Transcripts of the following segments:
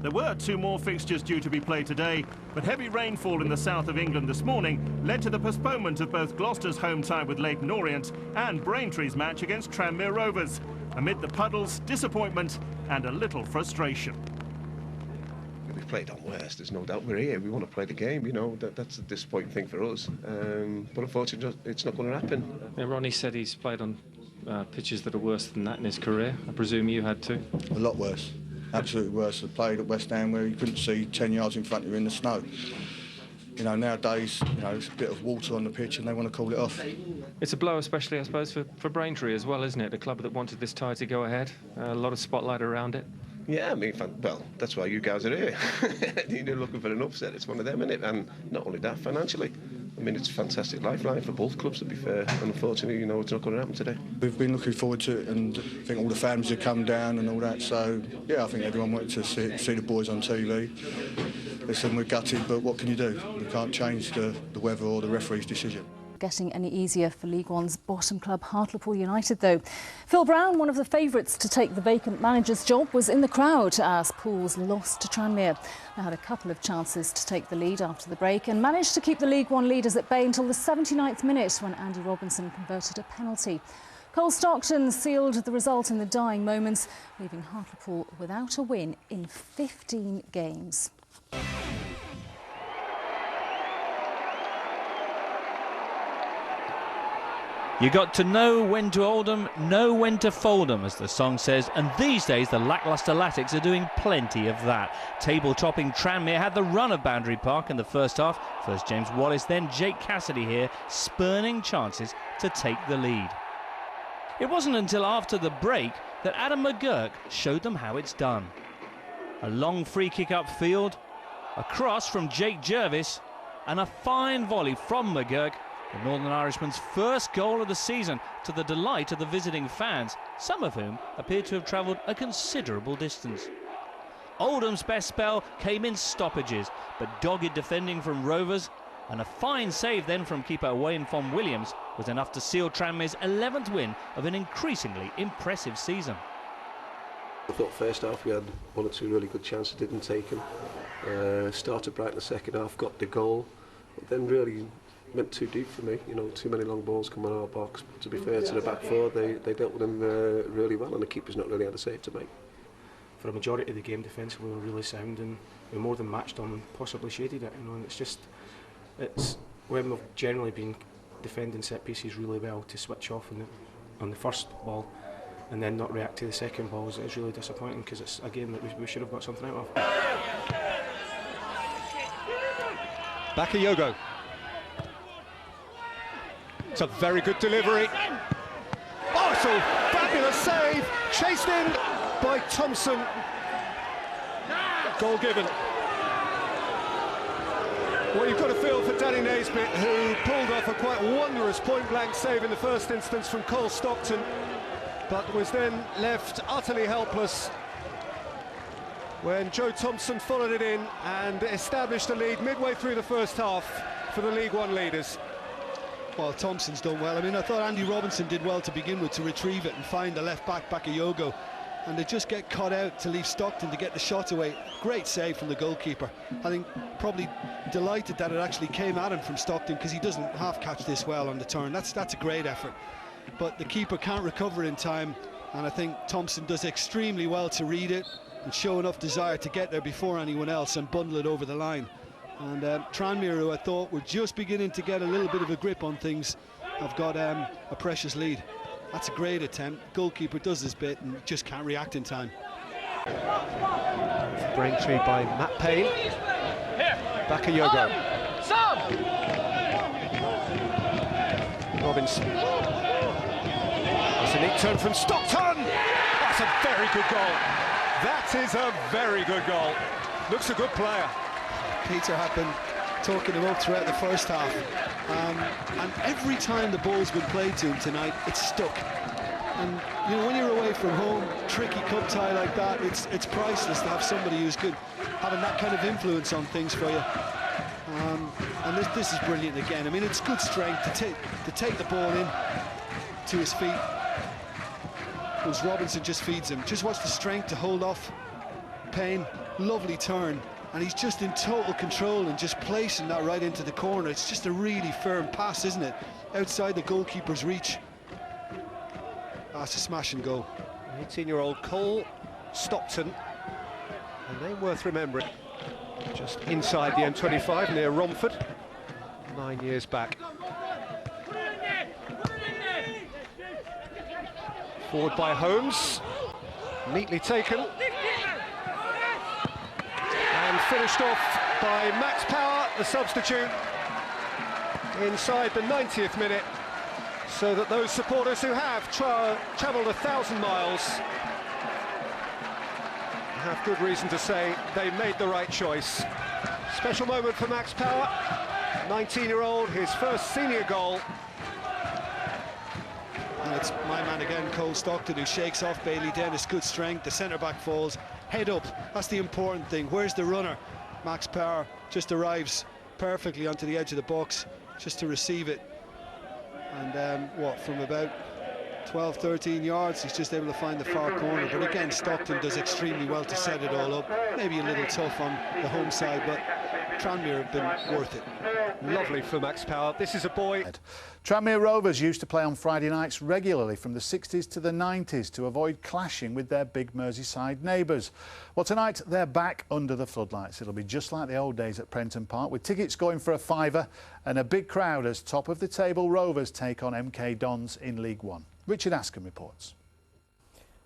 There were two more fixtures due to be played today, but heavy rainfall in the south of England this morning led to the postponement of both Gloucester's home tie with Leyton Orient and Braintree's match against Tranmere Rovers, amid the puddles, disappointment and a little frustration. We've played on worse, there's no doubt. We're here, we want to play the game, you know, that's a disappointing thing for us. But unfortunately, it's not going to happen. Yeah, Ronnie said he's played on pitches that are worse than that in his career. I presume you had too? A lot worse. Absolutely worse. I played at West Ham where you couldn't see 10 yards in front of you in the snow. You know, nowadays, you know, it's a bit of water on the pitch and they want to call it off. It's a blow, especially, I suppose, for Braintree as well, isn't it? The club that wanted this tie to go ahead. A lot of spotlight around it. Yeah, I mean, well, that's why you guys are here. You're looking for an upset. It's one of them, isn't it? And not only that, financially. I mean, it's a fantastic lifeline for both clubs, to be fair. And unfortunately, you know, it's not going to happen today. We've been looking forward to it, and I think all the fans have come down and all that. So, yeah, I think everyone wanted to see the boys on TV. Listen, we're gutted, but what can you do? You can't change the weather or the referee's decision. Getting any easier for League One's bottom club Hartlepool United, though. Phil Brown, one of the favourites to take the vacant manager's job, was in the crowd as Pools lost to Tranmere. They had a couple of chances to take the lead after the break and managed to keep the League One leaders at bay until the 79th minute when Andy Robinson converted a penalty. Cole Stockton sealed the result in the dying moments, leaving Hartlepool without a win in 15 games. You got to know when to Oldham, know when to fold 'em, as the song says, and these days the lacklustre Latics are doing plenty of that. Table-topping Tranmere had the run of Boundary Park in the first half. First James Wallace, then Jake Cassidy here, spurning chances to take the lead. It wasn't until after the break that Adam McGurk showed them how it's done. A long free kick upfield, a cross from Jake Jervis, and a fine volley from McGurk. The Northern Irishman's first goal of the season, to the delight of the visiting fans, some of whom appeared to have travelled a considerable distance. Oldham's best spell came in stoppages, but dogged defending from Rovers and a fine save then from keeper Wayne Fon Williams was enough to seal Tranmere's 11th win of an increasingly impressive season. I thought first half we had one or two really good chances, didn't take them. Started bright in the second half, got the goal, but then really went too deep for me, you know, too many long balls coming out of our box. To be fair to the back four, they dealt with them really well, and the keeper's not really had a save to make. For a majority of the game, defensively we were really sound, and we more than matched them and possibly shaded it, you know, and it's when we've generally been defending set pieces really well, to switch off on the first ball and then not react to the second ball is really disappointing, because it's a game that we should have got something out of. Bakayoko. It's a very good delivery. Oh, so fabulous save, chased in by Thompson. Goal given. Well, you've got to feel for Danny Naismith, who pulled off a quite wondrous point-blank save in the first instance from Cole Stockton, but was then left utterly helpless when Joe Thompson followed it in and established a lead midway through the first half for the League One leaders. Well, Thompson's done well. I mean, I thought Andy Robinson did well to begin with, to retrieve it and find the left back, Bakayoko, and they just get caught out to leave Stockton to get the shot away. Great save from the goalkeeper. I think probably delighted that it actually came at him from Stockton, because he doesn't half catch this well on the turn. That's a great effort, but the keeper can't recover in time, and I think Thompson does extremely well to read it and show enough desire to get there before anyone else and bundle it over the line. And Tranmere, who I thought were just beginning to get a little bit of a grip on things, have got a precious lead. That's a great attempt. Goalkeeper does his bit and just can't react in time. Braintree by Matt Payne. Bakayoko. Robinson. That's a neat turn from Stockton. That's a very good goal. That is a very good goal. Looks a good player. Peter had been talking him up throughout the first half, and every time the ball's been played to him tonight, it's stuck. And you know, when you're away from home, tricky cup tie like that, it's priceless to have somebody who's good, having that kind of influence on things for you. And this is brilliant again. I mean, it's good strength to take the ball in to his feet. Because Robinson just feeds him. Just watch the strength to hold off Payne. lovely turn, and he's just in total control and just placing that right into the corner. It's just a really firm pass, isn't it? Outside the goalkeeper's reach. That's a smash and go. 18-year-old Cole Stockton, a name worth remembering. Just inside the M25 near Romford, 9 years back. Forward by Holmes, neatly taken. And finished off by Max Power, the substitute, inside the 90th minute, so that those supporters who have travelled 1,000 miles have good reason to say they made the right choice. Special moment for Max Power, 19-year-old, his first senior goal. And it's my man again, Cole Stockton, who shakes off Bailey Dennis. Good strength, the centre-back falls, head up, that's the important thing. Where's the runner? Max Power just arrives perfectly onto the edge of the box just to receive it. And what, from about 12, 13 yards, he's just able to find the far corner. But again, Stockton does extremely well to set it all up. Maybe a little tough on the home side, but Tranmere have been worth it. Lovely for Max Power. This is a boy. Tranmere Rovers used to play on Friday nights regularly from the 60s to the 90s to avoid clashing with their big Merseyside neighbours. Well, tonight they're back under the floodlights. It'll be just like the old days at Prenton Park, with tickets going for a £5 and a big crowd as top-of-the-table Rovers take on MK Dons in League One. Richard Askham reports.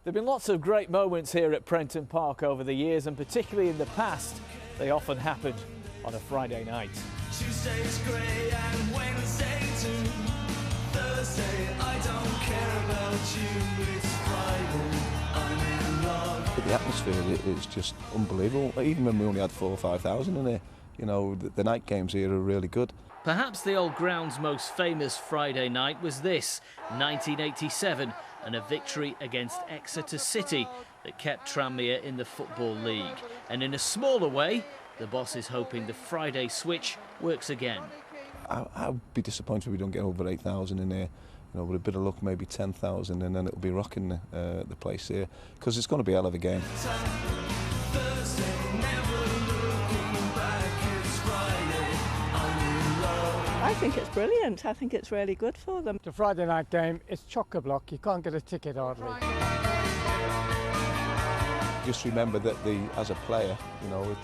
There have been lots of great moments here at Prenton Park over the years, and particularly in the past, they often happened on a Friday night. Tuesday's grey and Wednesday too. Thursday, I don't care about you. It's Friday, I'm in love. The atmosphere is just unbelievable. Even when we only had 4,000 or 5,000 in here, you know, the night games here are really good. Perhaps the old ground's most famous Friday night was this, 1987, and a victory against Exeter City that kept Tranmere in the Football League. And in a smaller way, the boss is hoping the Friday switch works again. I'd be disappointed if we don't get over 8,000 in here. You know, with a bit of luck, maybe 10,000, and then it'll be rocking the place here, because it's going to be a hell of a game. I think it's brilliant. I think it's really good for them. The Friday night game is chock-a-block. You can't get a ticket hardly. Just remember that as a player, you know,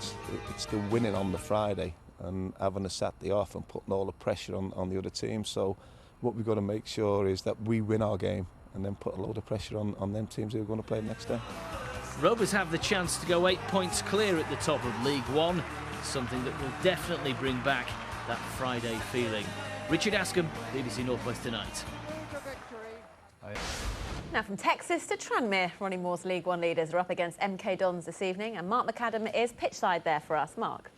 it's the winning on the Friday and having a Saturday off and putting all the pressure on the other team. So what we've got to make sure is that we win our game and then put a load of pressure on them teams who are going to play next day. Rovers have the chance to go 8 points clear at the top of League One, something that will definitely bring back that Friday feeling. Richard Askham, BBC North West Tonight. Now from Texas to Tranmere, Ronnie Moore's League One leaders are up against MK Dons this evening, and Mark McAdam is pitchside there for us. Mark.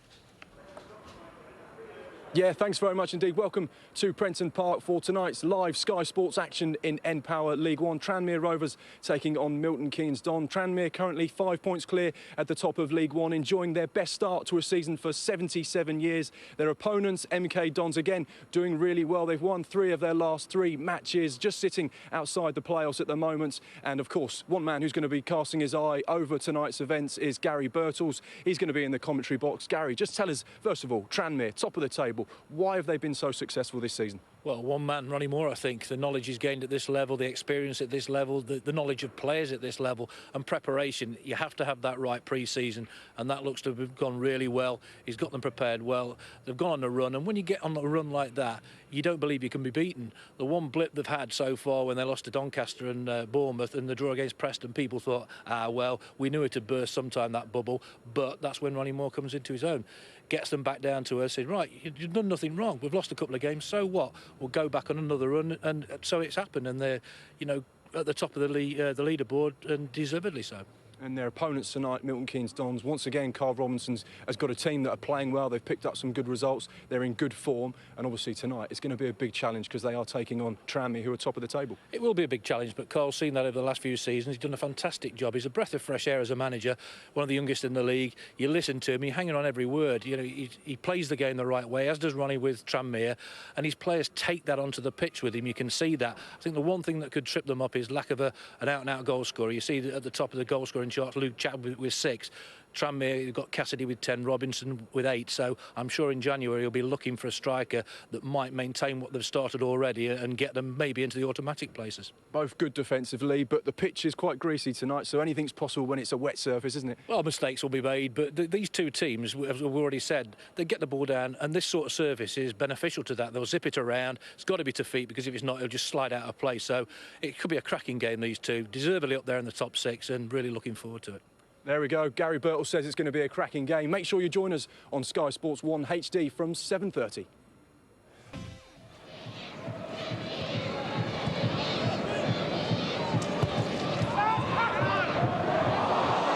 Yeah, thanks very much indeed. Welcome to Prenton Park for tonight's live Sky Sports action in N-Power League One. Tranmere Rovers taking on Milton Keynes Don. Tranmere currently 5 points clear at the top of League One, enjoying their best start to a season for 77 years. Their opponents, MK Dons, again doing really well. They've won 3 of their last 3 matches, just sitting outside the playoffs at the moment. And of course, one man who's going to be casting his eye over tonight's events is Gary Birtles. He's going to be in the commentary box. Gary, just tell us, first of all, Tranmere, top of the table. Why have they been so successful this season? Well, one man, Ronnie Moore, I think. The knowledge he's gained at this level, the experience at this level, the knowledge of players at this level, and preparation. You have to have that right pre-season, and that looks to have gone really well. He's got them prepared well. They've gone on a run, and when you get on a run like that, you don't believe you can be beaten. The one blip they've had so far when they lost to Doncaster and Bournemouth and the draw against Preston, people thought, well, we knew it had burst sometime, that bubble, but that's when Ronnie Moore comes into his own. Gets them back down to us, saying, right, you've done nothing wrong. We've lost a couple of games, so what? We'll go back on another run, and so it's happened, and they're, you know, at the top of the leaderboard, and deservedly so. And their opponents tonight, Milton Keynes Dons. Once again, Carl Robinson's has got a team that are playing well. They've picked up some good results. They're in good form. And obviously tonight, it's going to be a big challenge because they are taking on Tranmere, who are top of the table. It will be a big challenge, but Carl's seen that over the last few seasons. He's done a fantastic job. He's a breath of fresh air as a manager, one of the youngest in the league. You listen to him, you're hanging on every word. You know, he plays the game the right way, as does Ronnie with Tranmere. And his players take that onto the pitch with him. You can see that. I think the one thing that could trip them up is lack of an out-and-out goal scorer. You see at the top of the goal scoring charts, Luke Chad with 6. Tranmere, you've got Cassidy with 10, Robinson with 8, so I'm sure in January he'll be looking for a striker that might maintain what they've started already and get them maybe into the automatic places. Both good defensively, but the pitch is quite greasy tonight, so anything's possible when it's a wet surface, isn't it? Well, mistakes will be made, but these two teams, as we've already said, they get the ball down, and this sort of surface is beneficial to that. They'll zip it around. It's got to be to feet, because if it's not, it'll just slide out of play. So it could be a cracking game, these two. Deservedly up there in the top 6, and really looking forward to it. There we go. Gary Birtle says it's going to be a cracking game. Make sure you join us on Sky Sports 1 HD from 7:30.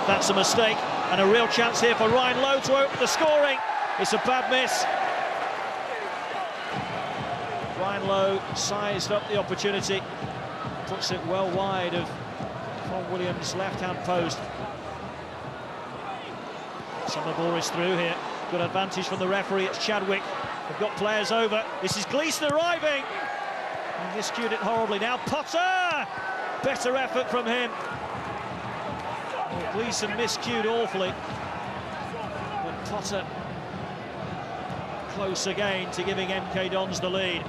That's a mistake, and a real chance here for Ryan Lowe to open the scoring. It's a bad miss. Ryan Lowe sized up the opportunity, puts it well wide of Von Williams' left-hand post. Summerball is through here. Good advantage from the referee. It's Chadwick. They've got players over. This is Gleeson arriving. He miscued it horribly. Now Potter! Better effort from him. Well, Gleeson miscued awfully. But Potter close again to giving MK Dons the lead.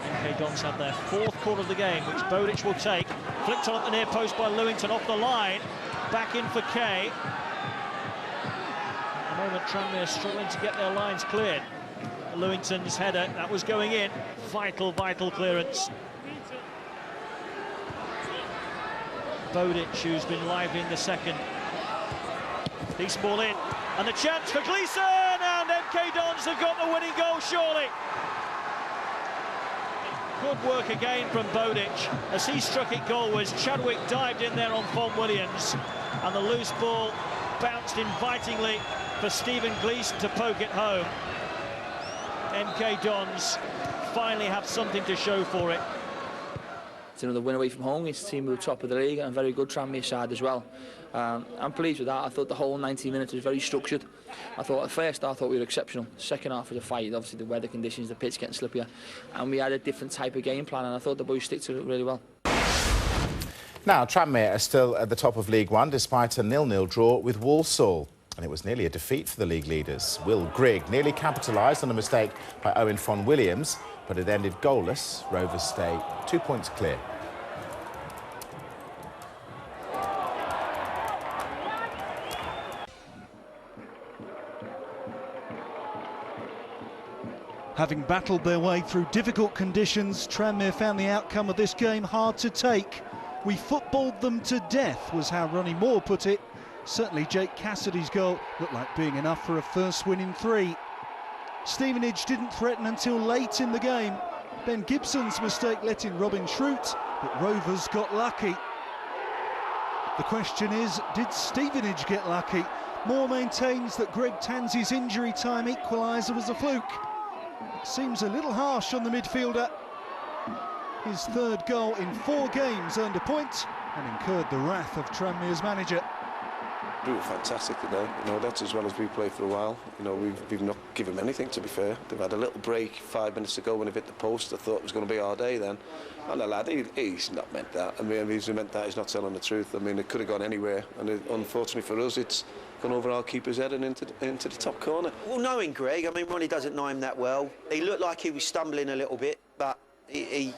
MK Dons have their 4th corner of the game, which Bodic will take. Flicked on at the near post by Lewington off the line. Back in for Kay. At the moment, Tranmere struggling to get their lines cleared. Lewington's header, that was going in. Vital clearance. Bodic, who's been lively in the second. Decent ball in. And the chance for Gleeson! And MK Dons have got the winning goal, surely. Good work again from Bodic. As he struck it goalwards, Chadwick dived in there on Von Williams. And the loose ball bounced invitingly for Stephen Gleeson to poke it home. MK Dons finally have something to show for it. It's another win away from home against a team who are top of the league and a very good Tranmere side as well. I'm pleased with that. I thought the whole 90 minutes was very structured. I thought at first I thought we were exceptional. Second half of the fight, obviously the weather conditions, the pitch getting slippier, and we had a different type of game plan, and I thought the boys stick to it really well. Now, Tranmere are still at the top of League One despite a 0-0 draw with Walsall. And it was nearly a defeat for the league leaders. Will Grigg nearly capitalised on a mistake by Owen Von Williams, but it ended goalless. Rovers stay 2 points clear. Having battled their way through difficult conditions, Tranmere found the outcome of this game hard to take. We footballed them to death, was how Ronnie Moore put it. Certainly Jake Cassidy's goal looked like being enough for a first win in 3. Stevenage didn't threaten until late in the game. Ben Gibson's mistake let in Robin Shroot, but Rovers got lucky. The question is, did Stevenage get lucky? Moore maintains that Greg Tansey's injury time equaliser was a fluke. It seems a little harsh on the midfielder. His 3rd goal in 4 games earned a point and incurred the wrath of Tranmere's manager. We were fantastic today. You know, that's as well as we played for a while. You know, we've not given them anything, to be fair. They've had a little break 5 minutes ago when they hit the post. I thought it was going to be our day then. And the lad, he's not meant that. I mean, if he's meant that, he's not telling the truth. I mean, it could have gone anywhere. And unfortunately for us, it's gone over our keeper's head and into the top corner. Well, knowing Greg, I mean, Ronnie doesn't know him that well. He looked like he was stumbling a little bit, but he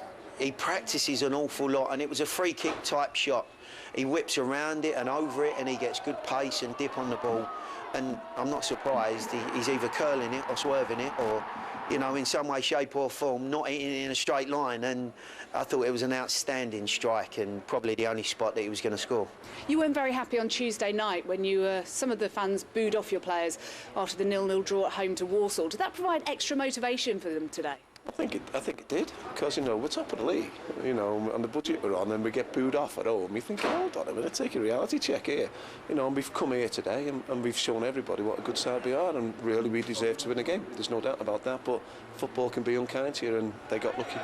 practices an awful lot, and it was a free kick type shot. He whips around it and over it, and he gets good pace and dip on the ball. And I'm not surprised he's either curling it or swerving it, or, you know, in some way, shape or form, not hitting it in a straight line. And I thought it was an outstanding strike and probably the only spot that he was going to score. You weren't very happy on Tuesday night when some of the fans booed off your players after the 0-0 draw at home to Walsall. Did that provide extra motivation for them today? I think it did, because, you know, we're top of the league, you know, and the budget we're on, and we get booed off at home. You think, hold on a minute, take a reality check here. You know, and we've come here today and we've shown everybody what a good side we are, and really we deserve to win a game. There's no doubt about that, but football can be unkind here, and they got lucky.